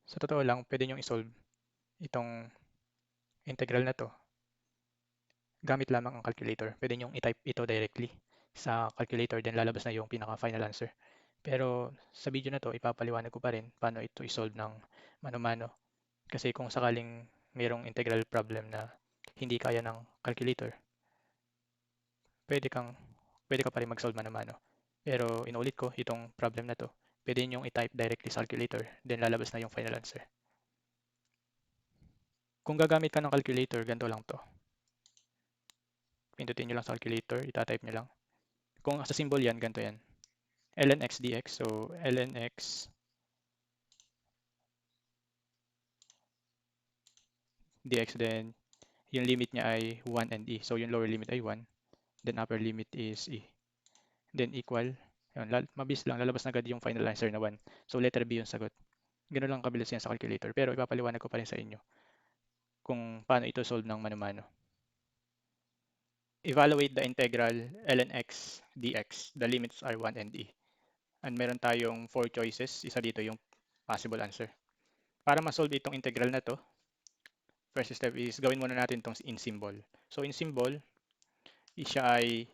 Sa totoo lang, pwede niyong isolve itong integral na to gamit lamang ang calculator. Pwede niyong i-type ito directly sa calculator, then lalabas na yung pinaka-final answer. Pero sa video na to, ipapaliwanag ko pa rin paano ito isolve ng mano-mano. Kasi kung sakaling mayroong integral problem na hindi kaya ng calculator, pwede kang pwede ka pa rin mag-solve mano-mano. Pero inulit ko, itong problem na to, pwede niyong i-type directly sa calculator, then lalabas na yung final answer. Kung gagamit ka ng calculator, ganito lang to. Pindutin nyo lang sa calculator, itatype nyo lang. Kung sa symbol yan, ganito yan. ln x dx. So, ln x dx, then yung limit niya ay 1 and e. So, yung lower limit ay 1, then upper limit is e. Then equal, yun, mabilis lang, lalabas na agad yung final answer na 1. So, letter B yung sagot. Ganun lang kabilis yan sa calculator. Pero ipapaliwanag ko pa rin sa inyo kung paano ito solve ng mano-mano. Evaluate the integral ln x dx. The limits are 1 and e. And meron tayong 4 choices. Isa dito yung possible answer. Para ma-solve itong integral na to, first step is gawin muna natin itong in symbol. So in symbol, siya ay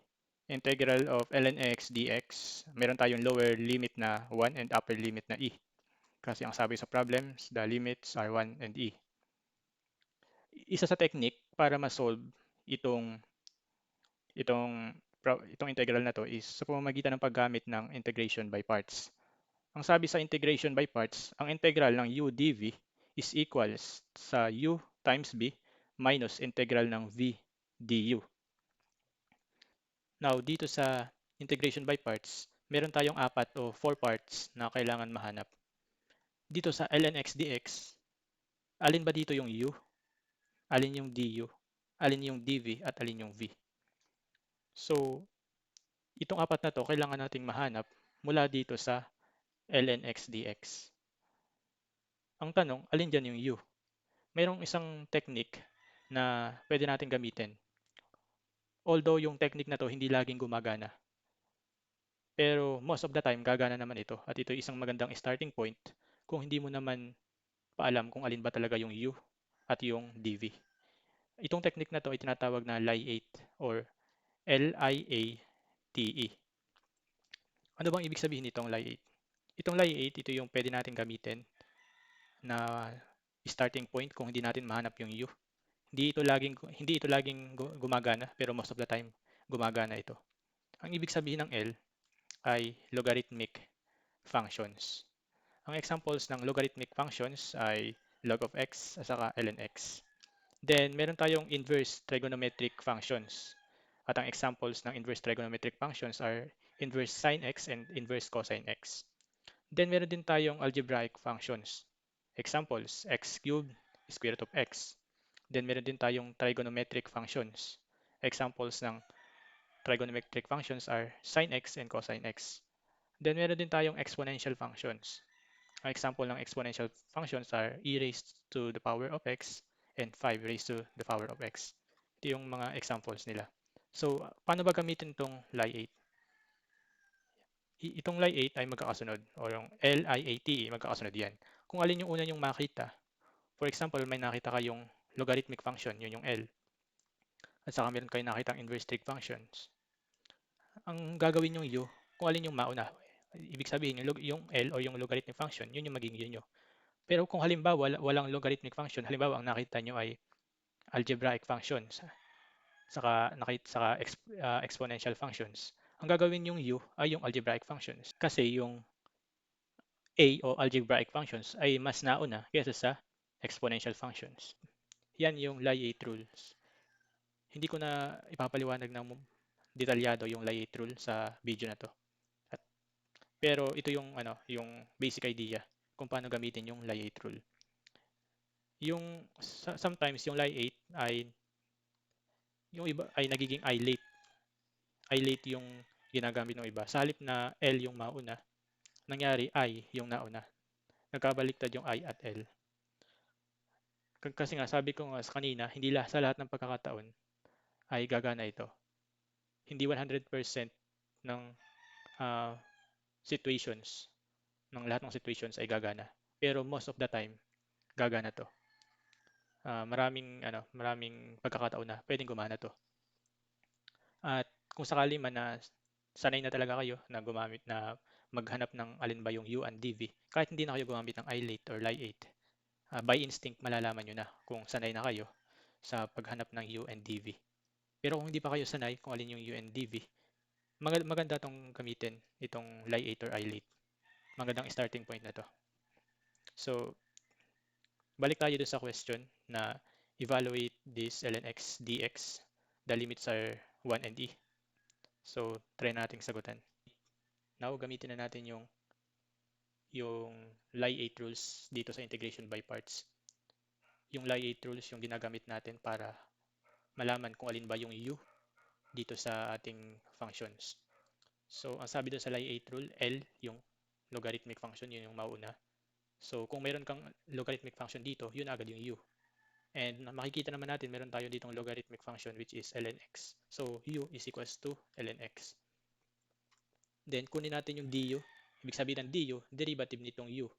integral of ln x dx. Meron tayong lower limit na 1 and upper limit na e. Kasi ang sabi sa problems, the limits are 1 and e. Isa sa technique para ma-solve itong itong itong integral na to is sa pamamagitan ng paggamit ng integration by parts. Ang sabi sa integration by parts, ang integral ng u dv is equals sa u times b minus integral ng v du. Now, dito sa integration by parts, meron tayong 4 o 4 parts na kailangan mahanap. Dito sa ln x dx, alin ba dito yung u, alin yung du, alin yung dv, at alin yung v. So, itong 4 na to, kailangan nating mahanap mula dito sa ln x dx. Ang tanong, alin dyan yung u? Mayroong isang technique na pwede natin gamitin. Although yung technique na to hindi laging gumagana. Pero most of the time, gagana naman ito. At ito isang magandang starting point kung hindi mo naman paalam kung alin ba talaga yung u at yung dv. Itong technique na to ay tinatawag na Lie8 or L-I-A-T-E. Ano bang ibig sabihin nitong Lie8? Itong Lie8, ito yung pwede natin gamitin na starting point kung hindi natin mahanap yung u. Hindi ito laging gumagana, pero most of the time gumagana ito. Ang ibig sabihin ng L ay logarithmic functions. Ang examples ng logarithmic functions ay log of x at saka ln x. Then, meron tayong inverse trigonometric functions. At ang examples ng inverse trigonometric functions are inverse sine x and inverse cosine x. Then, meron din tayong algebraic functions. Examples, x cubed, square root of x. Then, meron din tayong trigonometric functions. Examples ng trigonometric functions are sine x and cosine x. Then, meron din tayong exponential functions. Ang example ng exponential functions are e raised to the power of x and 5 raised to the power of x. Ito yung mga examples nila. So, paano ba gamitin itong Lie8? Itong Lie8 ay magkakasunod o yung LIAT, magkakasunod yan. Kung alin yung una yung makita, for example, may nakita kayong logarithmic function, yun yung L. At saka meron kayong nakitang inverse trig functions. Ang gagawin yung U, kung alin yung mauna. Ibig sabihin, yung L o yung logarithmic function, yun yung magiging yun. Pero kung halimbawa walang logarithmic function, halimbawa ang nakita nyo ay algebraic functions, saka exponential functions, ang gagawin yung u ay yung algebraic functions. Kasi yung a o algebraic functions ay mas nauna kaysa sa exponential functions. Yan yung Lie8 rules. Hindi ko na ipapaliwanag ng detalyado yung Lie8 rule sa video na to. Pero ito yung yung basic idea kung paano gamitin yung Lie8 rule. Yung sometimes yung Lie8 ay yung iba ay nagiging I late yung ginagamit ng iba. Sa halip na L yung mauna, nangyari I yung nauna. Nagkabaliktad yung I at L. Kasi nga sabi ko nga sa kanina, hindi sa lahat ng pagkakataon ay gagana ito. Hindi 100% ng uh, situations, ng lahat ng situations ay gagana. Pero most of the time, gagana to. Maraming pagkakataon na pwedeng gumana to. At kung sakali man na sanay na talaga kayo na gumamit na maghanap ng alin ba yung U and DV, kahit hindi na kayo gumamit ng iLate or Lie8, by instinct malalaman nyo na kung sanay na kayo sa paghanap ng U and DV. Pero kung hindi pa kayo sanay kung alin yung U and DV, maganda tong gamitin itong Lie8 or iLate. Magandang starting point na to. So, balik tayo dun sa question na evaluate this ln x dx. The limits are 1 and e. So, try nating sagutan. Now, gamitin na natin yung Lie8 rules dito sa integration by parts. Yung Lie8 rules yung ginagamit natin para malaman kung alin ba yung u dito sa ating functions. So, ang sabi doon sa Lie8 rule, L, yung logarithmic function, yun yung mauna. So, kung meron kang logarithmic function dito, yun agad yung u. And makikita naman natin, meron tayo ditong logarithmic function which is ln x. So, u is equals to ln x. Then, kunin natin yung du. Ibig sabihin ng du, derivative nitong u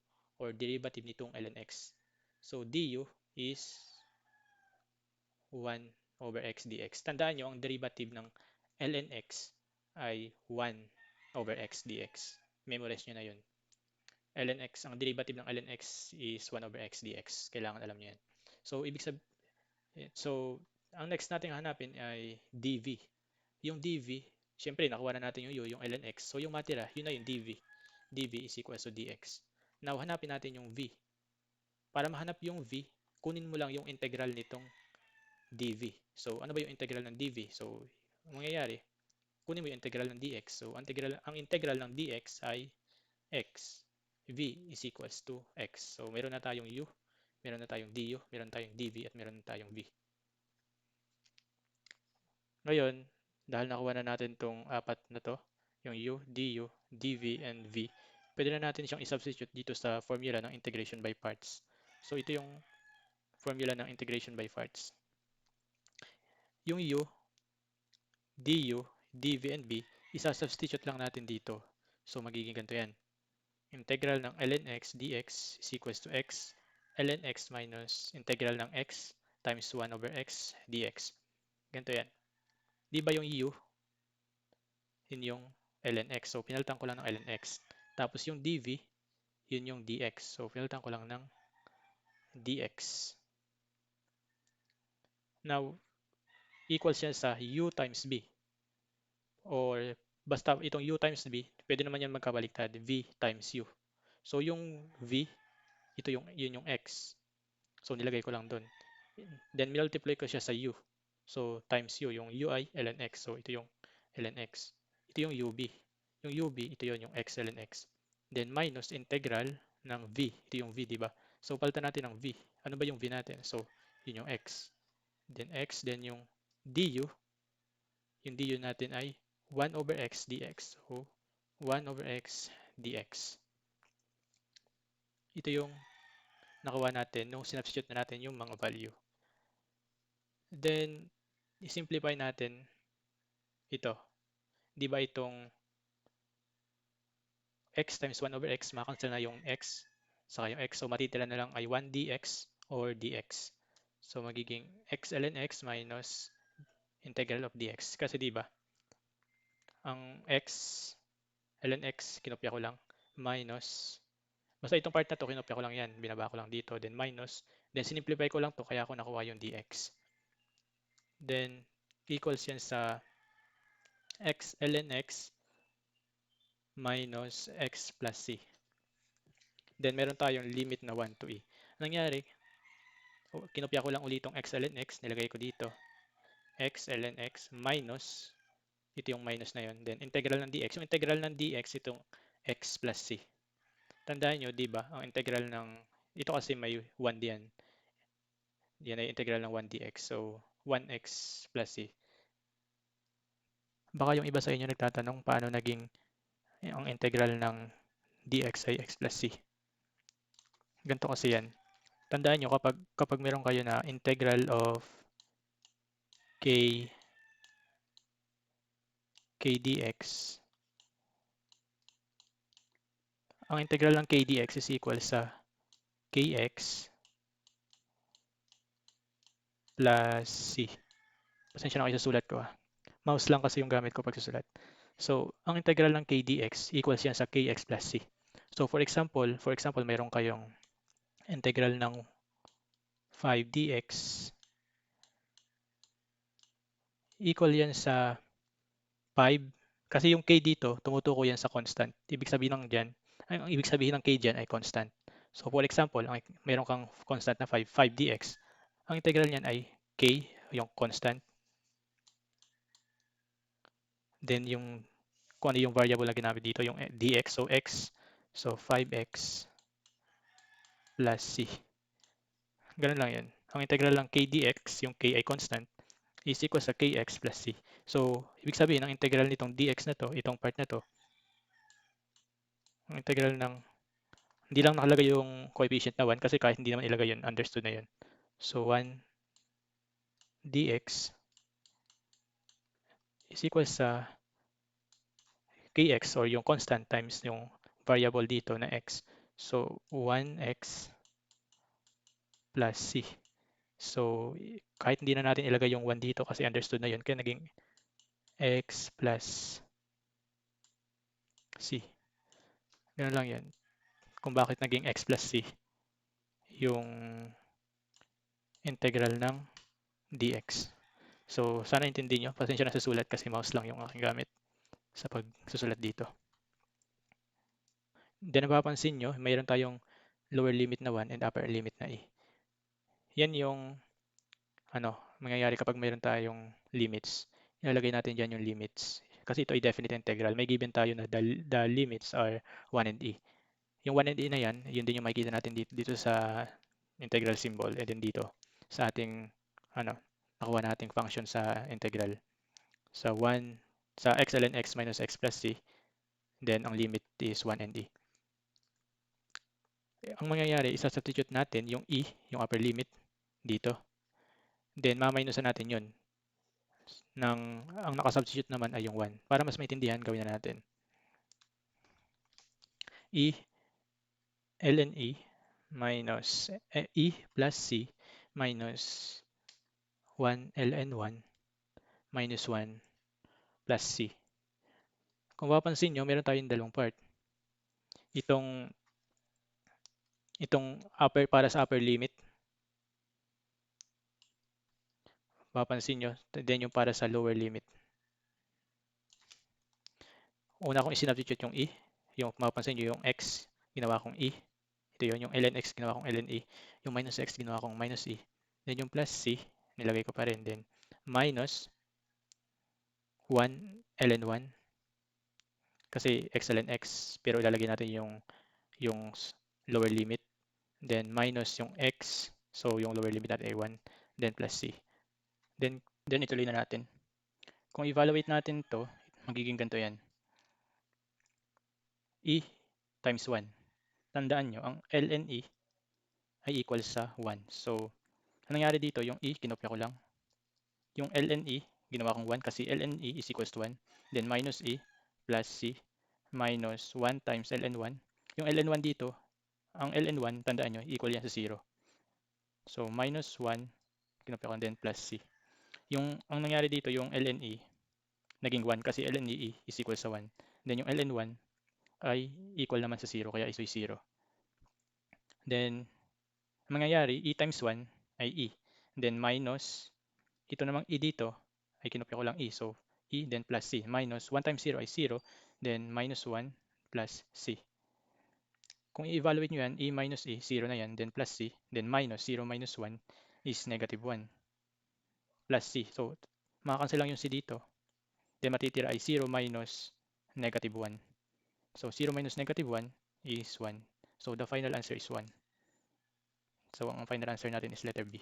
or derivative nitong ln x. So, du is 1 over x dx. Tandaan nyo, ang derivative ng ln x ay 1 over x dx. Memorize nyo na yun. ln x, ang derivative ng ln x is 1 over x dx. Kailangan alam nyo yan. So, ang next natin hanapin ay dv. Yung dv, syempre nakuha na natin yung u, yung ln x. So, yung matira, yun na yung dv. dv is equals to dx. Now, hanapin natin yung v. Para mahanap yung v, kunin mo lang yung integral nitong dv. So, ano ba yung integral ng dv? So, ang mangyayari, kunin mo yung integral ng dx. So, ang integral ng dx ay x. v is equals to x. So, meron na tayong u, meron na tayong du, meron tayong dv, at meron na tayong v. Ngayon, dahil nakuha na natin tong apat na to, yung u, du, dv, and v, pwede na natin siyang i-substitute dito sa formula ng integration by parts. So, ito yung formula ng integration by parts. Yung u, du, dv, and v, isa-substitute lang natin dito. So, magiging ganito yan. Integral ng ln x dx is equals to x ln x minus integral ng x times 1 over x dx. Ganito yan. Di ba yung u, yun yung ln x. So, pinalitan ko lang ng ln x. Tapos yung dv, yun yung dx. So, pinalitan ko lang ng dx. Now, equals yan sa u times b. Or basta itong u times b, pwede naman yan magkabaliktad, v times u. So, yung v, yun yung x. So, nilagay ko lang doon. Then, multiply ko siya sa u. So, times u, yung u ay ln x. So, ito yung ln x. Ito yung ub. Yung ub, ito yun, yung x ln x. Then, minus integral ng v. Ito yung v, di ba? So, palitan natin ng v. Ano ba yung v natin? So, yun yung x. Then yung du, yung du natin ay 1 over x dx. So, 1 over x dx. Ito yung nakuha natin nung sinubstitute na natin yung mga value. Then, i-simplify natin ito. Di ba itong x times 1 over x, makancel na yung x, saka yung x. So, matitira na lang ay 1 dx or dx. So, magiging x ln x minus integral of dx. Kasi di ba, ang x ln x, kinopya ko lang, minus, basta itong part na to, kinopya ko lang yan, binaba ko lang dito, then minus, then sinimplify ko lang to, kaya ako nakuha yung dx. Then, equals yan sa x ln x minus x plus c. Then, meron tayong limit na 1 to e. Nangyari, kinopya ko lang ulit itong x ln x, nilagay ko dito, x ln x minus, ito yung minus na yun, then integral ng dx. Yung integral ng dx, itong x plus c. Tandaan nyo, di ba, ang integral ng, ito kasi may 1 diyan. Yan ay integral ng 1 dx. So, 1x plus c. Baka yung iba sa inyo nagtatanong paano naging ang integral ng dx ay x plus c. Ganito kasi yan. Tandaan nyo, kapag meron kayo na integral of k dx, ang integral ng k dx is equal sa kx plus c. Pasensya na kayo sa sulat ko ah. Mouse lang kasi yung gamit ko pag susulat. So, ang integral ng k dx equals yan sa kx plus c. So, for example, mayroon kayong integral ng 5 dx equal yan sa 5 kasi yung k dito tumutuko yan sa constant. Ibig sabihin ng dyan, ang ibig sabihin ng k dyan ay constant. So, for example, mayroon kang constant na 5 dx. Ang integral niyan ay k, yung constant. Then yung kung ano yung variable na ginamit dito, yung dx, so x. So 5x plus c. Ganun lang yan. Ang integral ng k dx, yung k ay constant, is equal sa kx plus c. So, ibig sabihin, ang integral nitong dx na to, itong part na to, ang integral ng, hindi lang nakalagay yung coefficient na 1 kasi kahit hindi naman ilagay yun, understood na yun. So, 1 dx is equal sa kx or yung constant times yung variable dito na x. So, 1x plus c. So, kahit hindi na natin ilagay yung 1 dito kasi understood na yun, kaya naging x plus c. Ganun lang yan. Kung bakit naging x plus c yung integral ng dx. So, sana intindi nyo. Pasensya na sa sulat kasi mouse lang yung aking gamit sa pagsusulat dito. Then, napapansin nyo, mayroon tayong lower limit na 1 and upper limit na e. Yan yung mangyayari kapag mayroon tayong limits. Ilalagay natin dyan yung limits. Kasi ito ay definite integral. May given tayo na the limits are 1 and e. Yung 1 and e na yan, yun din yung makikita natin dito sa integral symbol and then dito sa ating nakuha nating function sa integral. Sa x ln x minus x plus c, then ang limit is 1 and e. Ang mangyayari, isa-substitute natin yung e, yung upper limit dito. Then maminusan natin yun. Ang nakasubstitute naman ay yung 1. Para mas maintindihan, gawin na natin. E ln e minus e plus c minus 1 ln 1 minus 1 plus c. Kung mapapansin nyo, meron tayong dalawang part. Itong upper para sa upper limit. Mapapansin nyo, then yung para sa lower limit. Una kong isinubstitute yung e. Yung mapapansin nyo yung x, ginawa kong e. Ito yun, yung ln x, ginawa kong ln e. Yung minus x, ginawa kong minus e. Then yung plus c, nilagay ko pa rin din. Minus 1 ln 1. Kasi x ln x, pero ilalagay natin yung lower limit. Then minus yung x, so yung lower limit natin ay 1. Then plus c. Then ituloy na natin. Kung evaluate natin to, magiging ganito yan. E times 1. Tandaan nyo, ang ln e ay equal sa 1. So, ang nangyari dito, yung e, kinopya ko lang. Yung ln e, ginawa kong 1 kasi ln e is equals to 1. Then minus e plus c minus 1 times ln 1. Yung ln 1 dito, ang ln 1, tandaan nyo, equal yan sa 0. So, minus 1, kinopya ko then plus c. Ang nangyari dito, yung ln e, naging 1 kasi ln e is equal sa 1. Then yung ln 1 ay equal naman sa 0, kaya iso'y 0. Then, ang mangyayari, e times 1 ay e. Then minus, ito namang e dito, ay kinopya ko lang e. So, e, then plus c. Minus 1 times 0 ay 0. Then minus 1 plus c. Kung i-evaluate nyo yan, e minus e, 0 na yan. Then plus c. Then minus 0 minus 1 is negative 1. Plus c. So, makakancel lang yung c dito. Then matitira ay 0 minus negative 1. So, 0 minus negative 1 is 1. So, the final answer is 1. So, ang final answer natin is letter B.